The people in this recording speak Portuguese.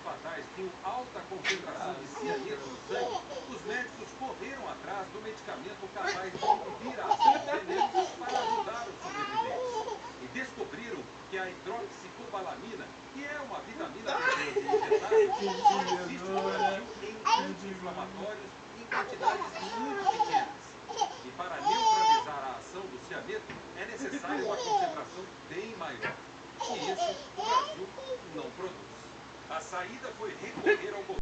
fatais com alta concentração de cianeto no sangue, os médicos correram atrás do medicamento capaz de inibir a ação do veneno para ajudar os sobreviventes. E descobriram que a hidroxicobalamina, que é uma vitamina B12 injetável, só existe no Brasil em anti-inflamatórios em quantidades muito pequenas. E para neutralizar a ação do cianeto, é necessária uma concentração bem maior. E isso o Brasil não produz. A saída foi recorrer ao governo.